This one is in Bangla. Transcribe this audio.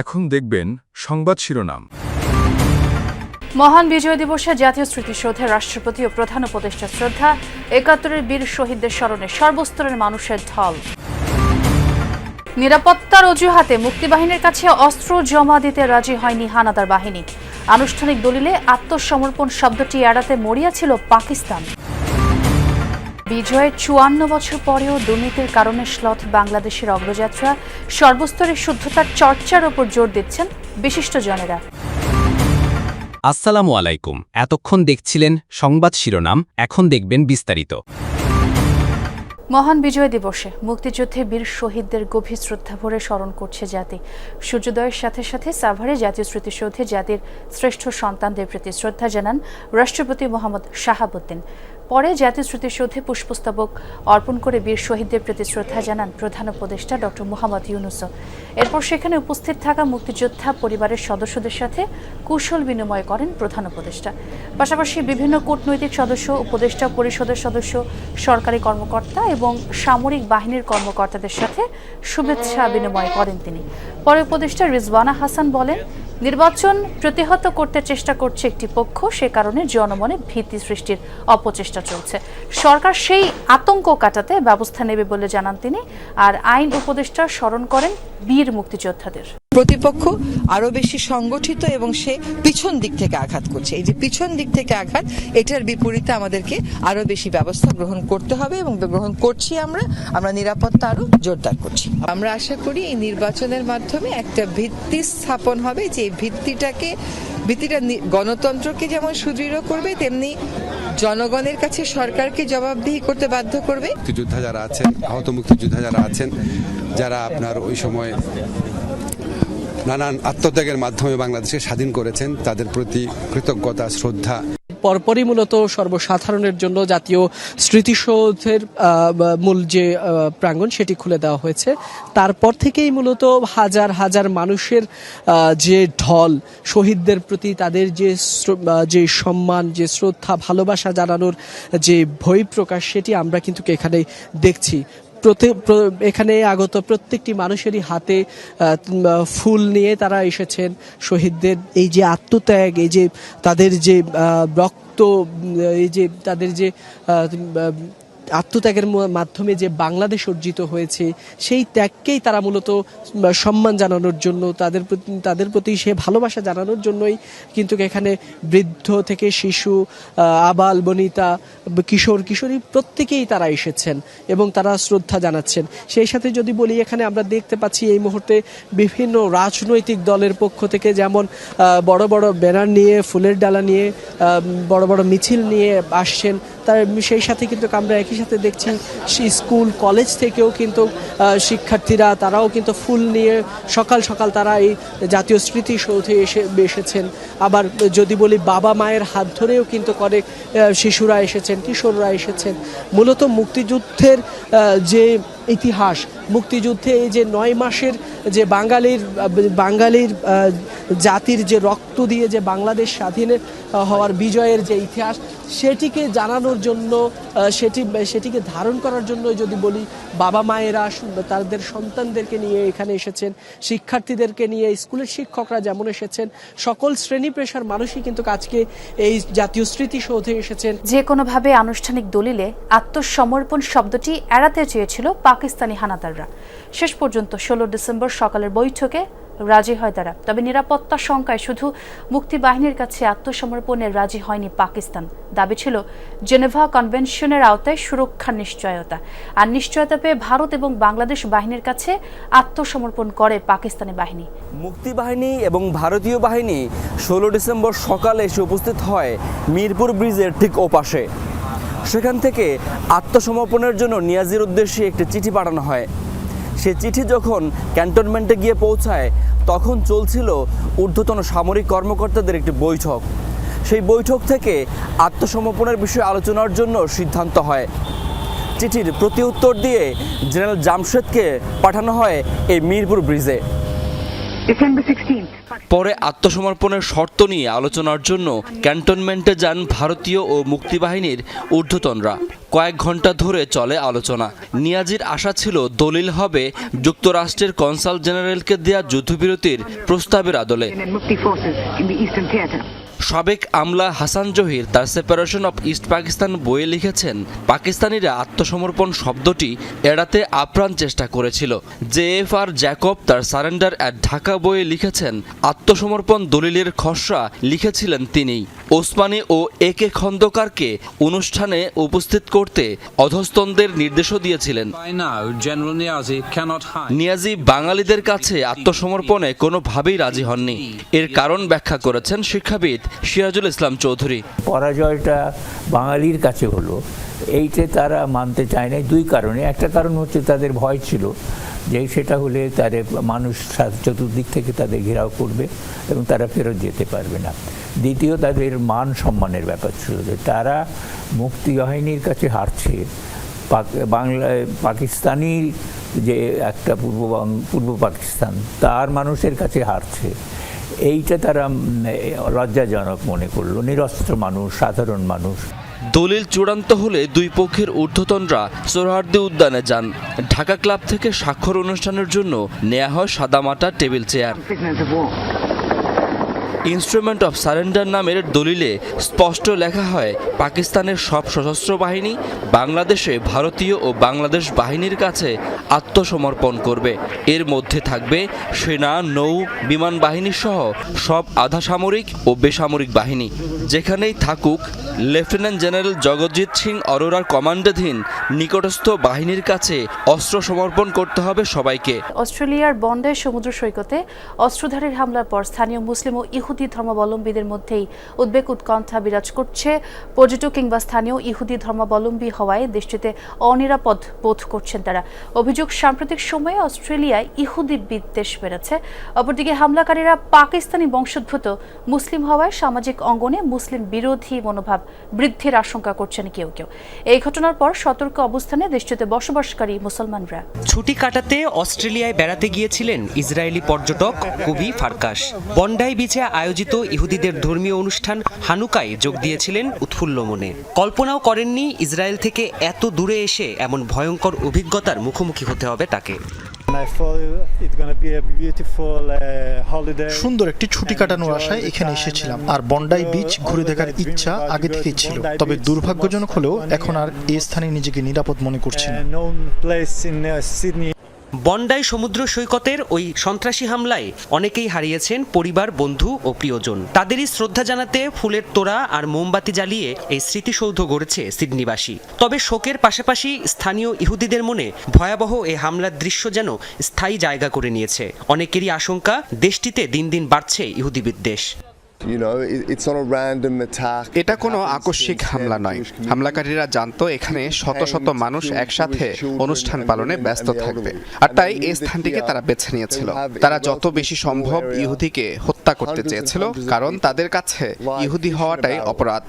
এখন দেখবেন সংবাদ শিরোনাম। মহান বিজয় দিবসে জাতীয় স্মৃতিসৌধে রাষ্ট্রপতি ও প্রধান উপদেষ্টা শ্রদ্ধা, ৭১-এর বীর শহীদদের স্মরণে সর্বস্তরের মানুষের ঢল। নিরাপত্তার অজুহাতে মুক্তিবাহিনীর কাছে অস্ত্র জমা দিতে রাজি হয়নি হানাদার বাহিনী। আনুষ্ঠানিক দলিলে আত্মসমর্পণ শব্দটি এড়াতে মরিয়া ছিল পাকিস্তান। বিজয়ের ৫৪ বছর পরেও দুর্নীতির কারণে শ্লথ বাংলাদেশের অগ্রযাত্রা, সর্বস্তরের শুদ্ধতার চর্চার উপর জোর দিচ্ছেন বিশিষ্টজনেরা। আসসালামু আলাইকুম। এতক্ষণ দেখছিলেন সংবাদ শিরোনাম, এখন দেখবেন বিস্তারিত। মহান বিজয় দিবসে মুক্তিযুদ্ধে বীর শহীদদের গভীর শ্রদ্ধা ভরে স্মরণ করছে জাতি। সূর্যোদয়ের সাথে সাথে সাভারে জাতীয় স্মৃতিসৌধে জাতির শ্রেষ্ঠ সন্তানদের প্রতি শ্রদ্ধা জানান রাষ্ট্রপতি মোহাম্মদ শাহাবুদ্দিন। পরে জাতীয় স্মৃতিসৌধে পুষ্পস্তবক অর্পণ করে বীর শহীদদের প্রতি শ্রদ্ধা জানান প্রধান উপদেষ্টা ডক্টর মোহাম্মদ ইউনুস। এরপর সেখানে উপস্থিত থাকা মুক্তিযোদ্ধা পরিবারের সদস্যদের সাথে কুশল বিনিময় করেন প্রধান উপদেষ্টা। পাশাপাশি বিভিন্ন কূটনৈতিক সদস্য, উপদেষ্টা পরিষদের সদস্য, সরকারি কর্মকর্তা এবং সামরিক বাহিনীর কর্মকর্তাদের সাথে শুভেচ্ছা বিনিময় করেন তিনি। পরে উপদেষ্টা রিজওয়ানা হাসান বলেন, নির্বাচন প্রতিহত করতে চেষ্টা করছে একটি পক্ষ, সে কারণে জনমনে ভীতি সৃষ্টির অপচেষ্টা চলছে। সরকার সেই আতঙ্ক কাটাতে ব্যবস্থা নেবে বলে জানান তিনি। আর আইন উপদেষ্টা স্মরণ করেন বীর মুক্তিযোদ্ধাদের। প্রতিপক্ষ আরো বেশি সংগঠিত এবং সে পিছন দিক থেকে আঘাত করছে। এই যে পিছন দিক থেকে আঘাত, এটার বিপরীতে আমাদেরকে আরো বেশি ব্যবস্থা গ্রহণ করতে হবে এবং গ্রহণ করছি। আমরা নিরাপত্তা আরো জোরদার করছি। আমরা আশা করি এই নির্বাচনের মাধ্যমে একটা ভিত্তি স্থাপন হবে, যে ভিত্তিটা গণতন্ত্রকে যেমন সুদৃঢ় করবে, তেমনি জনগণের কাছে সরকারকে জবাবদিহি করতে বাধ্য করবে। মুক্তিযোদ্ধা যারা আছেন, আহত মুক্তিযোদ্ধা যারা আছেন, যারা আপনার ওই সময় নানান আত্মত্যাগের মাধ্যমে বাংলাদেশকে স্বাধীন করেছেন, তাদের প্রতি কৃতজ্ঞতা, শ্রদ্ধা। পরপরই মূলত সর্বসাধারণের জন্য জাতীয় স্মৃতিসৌধের মূল যে প্রাঙ্গণ সেটি খুলে দেওয়া হয়েছে। তারপর থেকেই মূলত হাজার হাজার মানুষের যে ঢল, শহীদদের প্রতি তাদের যে সম্মান, যে শ্রদ্ধা, ভালোবাসা জানানোর যে বহিঃপ্রকাশ, সেটি আমরা কিন্তু এখানে দেখছি। এখানে আগত প্রত্যেকটি মানুষেরই হাতে ফুল নিয়ে তারা এসেছেন। শহীদদের এই যে আত্মত্যাগ, এই যে তাদের যে রক্ত, এই যে তাদের যে আত্মত্যাগের মাধ্যমে যে বাংলাদেশ অর্জিত হয়েছে, সেই ত্যাগকেই তারা মূলত সম্মান জানানোর জন্য, তাদের প্রতি সে ভালোবাসা জানানোর জন্যই কিন্তু এখানে বৃদ্ধ থেকে শিশু, আবাল বনিতা, কিশোর কিশোরী প্রত্যেকেই তারা এসেছেন এবং তারা শ্রদ্ধা জানাচ্ছেন। সেই সাথে যদি বলি, এখানে আমরা দেখতে পাচ্ছি এই মুহূর্তে বিভিন্ন রাজনৈতিক দলের পক্ষ থেকে যেমন বড় বড় ব্যানার নিয়ে, ফুলের ডালা নিয়ে, বড় বড় মিছিল নিয়ে আসছেন। তার সেই সাথে কিন্তু আমরা একই সাথে দেখছি স্কুল কলেজ থেকেও কিন্তু শিক্ষার্থীরা, তারাও কিন্তু ফুল নিয়ে সকাল সকাল তারা এই জাতীয় স্মৃতিসৌধে এসেছেন। আবার যদি বলি, বাবা মায়ের হাত ধরেও কিন্তু অনেক শিশুরা এসেছেন, কিশোররা এসেছেন। মূলত মুক্তিযুদ্ধের যে ইতিহাস, মুক্তিযুদ্ধে এই যে ৯ মাসের যে বাঙালির জাতির যে রক্ত দিয়ে যে বাংলাদেশ স্বাধীন হওয়ার বিজয়ের যে ইতিহাস, সেটিকে জানানোর জন্য, সেটিকে ধারণ করার জন্য যদি বলি, বাবা মায়েরা তাদের সন্তানদেরকে নিয়ে এখানে এসেছেন, শিক্ষার্থীদেরকে নিয়ে স্কুলের শিক্ষকরা যেমন এসেছেন, সকল শ্রেণী পেশার মানুষই কিন্তু আজকে এই জাতীয় স্মৃতিসৌধে এসেছেন। যে কোনোভাবে আনুষ্ঠানিক দলিলে আত্মসমর্পণ শব্দটি এড়াতে চেয়েছিল পাকিস্তানি হানাদাররা। শেষ পর্যন্ত ১৬ ডিসেম্বর সকালের বৈঠকে রাজি হয় তারা। তবে নিরাপত্তা শঙ্কায় শুধু মুক্তিবাহিনীর কাছে আত্মসমর্পণে রাজি হয়নি পাকিস্তান। দাবি ছিল জেনেভা কনভেনশনের আওতায় সুরক্ষার নিশ্চয়তা। আর নিশ্চয়তা পেয়ে ভারত এবং বাংলাদেশ বাহিনীর কাছে আত্মসমর্পণ করে পাকিস্তানি বাহিনী। মুক্তিবাহিনী এবং ভারতীয় বাহিনী ১৬ ডিসেম্বর সকালে এসে উপস্থিত হয় মিরপুর ব্রিজের ঠিক ওপাশে। সেখান থেকে আত্মসমর্পণের জন্য নিয়াজির উদ্দেশ্যে একটি চিঠি পাঠানো হয়। সে চিঠি যখন ক্যান্টনমেন্টে গিয়ে পৌঁছায়, তখন চলছিল ঊর্ধ্বতন সামরিক কর্মকর্তাদের একটি বৈঠক। সেই বৈঠক থেকে আত্মসমর্পণের বিষয়ে আলোচনার জন্য সিদ্ধান্ত হয়। চিঠির প্রতি উত্তর দিয়ে জেনারেল জামশেদকে পাঠানো হয় এই মিরপুর ব্রিজে। December 16th. পরে আত্মসমর্পণের শর্ত নিয়ে আলোচনার জন্য ক্যান্টনমেন্টে যান ভারতীয় ও মুক্তিবাহিনীর ঊর্ধ্বতনরা। কয়েক ঘন্টা ধরে চলে আলোচনা। নিয়াজির আশা ছিল দলিল হবে যুক্তরাষ্ট্রের কনসাল জেনারেলকে দেয়া যুদ্ধবিরতির প্রস্তাবের আদলে। And Mukti forces in the Eastern Theater. সাবেক আমলা হাসান জহির তার সেপারেশন অফ ইস্ট পাকিস্তান বইয়ে লিখেছেন, পাকিস্তানিরা আত্মসমর্পণ শব্দটি এড়াতে আপ্রাণ চেষ্টা করেছিল। JFR জ্যাকব তার সারেন্ডার অ্যাট ঢাকা বইয়ে লিখেছেন, আত্মসমর্পণ দলিলের খসড়া লিখেছিলেন তিনিই। ওসমানী ও AK খন্দকারকে অনুষ্ঠানে উপস্থিত করতে অধস্তনদের নির্দেশও দিয়েছিলেন। নিয়াজি বাঙালিদের কাছে আত্মসমর্পণে কোনোভাবেই রাজি হননি। এর কারণ ব্যাখ্যা করেছেন শিক্ষাবিদ সিরাজুল ইসলাম চৌধুরী। পরাজয়টা বাঙালির কাছে হলো, এইটা তারা মানতে চায় না দুই কারণে। একটা কারণ হচ্ছে তাদের ভয় ছিল যে সেটা হলে তাদের মানুষ চতুর্দিক থেকে তাদের ঘেরাও করবে এবং তারা ফেরত যেতে পারবে না। দ্বিতীয়, তাদের মান সম্মানের ব্যাপার ছিল যে তারা মুক্তিবাহিনীর কাছে হারছে, পাকিস্তানি যে একটা পূর্ব পাকিস্তান তার মানুষের কাছে হারছে। এইটা তারা লজ্জাজনক মনে করলো, নিরস্ত্র মানুষ, সাধারণ মানুষ। দলিল চূড়ান্ত হলে দুই পক্ষের ঊর্ধ্বতনরা সোহরাওয়ার্দী উদ্যানে যান। ঢাকা ক্লাব থেকে স্বাক্ষর অনুষ্ঠানের জন্য নেওয়া হয় সাদামাটা table chair. Prisoners of war. Instrument of surrender নামের দলিলে স্পষ্ট লেখা হয়, পাকিস্তানের সব সশস্ত্র বাহিনী বাংলাদেশে ভারতীয় ও বাংলাদেশ বাহিনীর কাছে আত্মসমর্পণ করবে। এর মধ্যে থাকবে সেনা, নৌ, বিমান বাহিনী সহ সব আধা সামরিক ও বেসামরিক বাহিনী। যেখানেই থাকুক, লেফটেন্যান্ট জেনারেল জগৎজিৎ সিং অরোরার কমান্ডাধীন নিকটস্থ বাহিনীর কাছে অস্ত্র সমর্পণ করতে হবে সবাইকে। অস্ট্রেলিয়ার বন্ডে সমুদ্র সৈকতে অস্ত্রধারীর হামলার পর স্থানীয় মুসলিম ও ইহুদি ধর্মাবলম্বীদের মধ্যেই উদ্বেগ উৎকণ্ঠা বিরাজ করছে। পর্যটক কিংবা স্থানীয় ইহুদি ধর্মাবলম্বী হওয়ায় দেশটিতে অনিরাপদ বোধ করছেন তারা। অভিযোগ, সাম্প্রতিক সময়ে অস্ট্রেলিয়ায় ইহুদি বিদ্বেষ বেড়েছে। অপরদিকে হামলাকারীরা পাকিস্তানি বংশোদ্ভূত মুসলিম হওয়ায় সামাজিক অঙ্গনে মুসলিম বিরোধী মনোভাব বৃদ্ধির আশঙ্কা করছেন কেউ কেউ। এই ঘটনার পর সতর্ক অবস্থানে দেশটিতে বসবাসকারী মুসলমানরা। ছুটি কাটাতে অস্ট্রেলিয়ায় বেড়াতে গিয়েছিলেন ইসরায়েলি পর্যটক কবি ফারকাশ। বন্ডাই বিচে আয়োজিত ইহুদিদের ধর্মীয় অনুষ্ঠান হানুকায় যোগ দিয়েছিলেন উৎফুল্ল মনে। কল্পনাও করেননি ইসরায়েল থেকে এত দূরে এসে এমন ভয়ঙ্কর অভিজ্ঞতার মুখোমুখি হতে হবে তাকে। সুন্দর একটি ছুটি কাটানোর আশায় এখানে এসেছিলাম, আর বন্ডাই বিচ ঘুরে দেখার ইচ্ছা আগে থেকেই ছিল। তবে দুর্ভাগ্যজনক হলেও এখন আর এই স্থানে নিজেকে নিরাপদ মনে করছি না। বন্ডাই সমুদ্র সৈকতের ওই সন্ত্রাসী হামলায় অনেকেই হারিয়েছেন পরিবার, বন্ধু ও প্রিয়জন। তাদেরই শ্রদ্ধা জানাতে ফুলের তোড়া আর মোমবাতি জ্বালিয়ে এই স্মৃতিসৌধ গড়েছে সিডনিবাসী। তবে শোকের পাশাপাশি স্থানীয় ইহুদিদের মনে ভয়াবহ এই হামলার দৃশ্য যেন স্থায়ী জায়গা করে নিয়েছে। অনেকেরই আশঙ্কা, দেশটিতে দিন দিন বাড়ছে ইহুদি বিদ্বেষ। এটা কোনো আকস্মিক হামলা নয়। হামলাকারীরা জানতো এখানে শত শত মানুষ একসাথে অনুষ্ঠান পালনে ব্যস্ত থাকবে, আর তাই এই স্থানটিকে তারা বেছে নিয়েছিল। তারা যত বেশি সম্ভব ইহুদিকে হত্যা করতে চেয়েছিল, কারণ তাদের কাছে ইহুদি হওয়াটাই অপরাধ।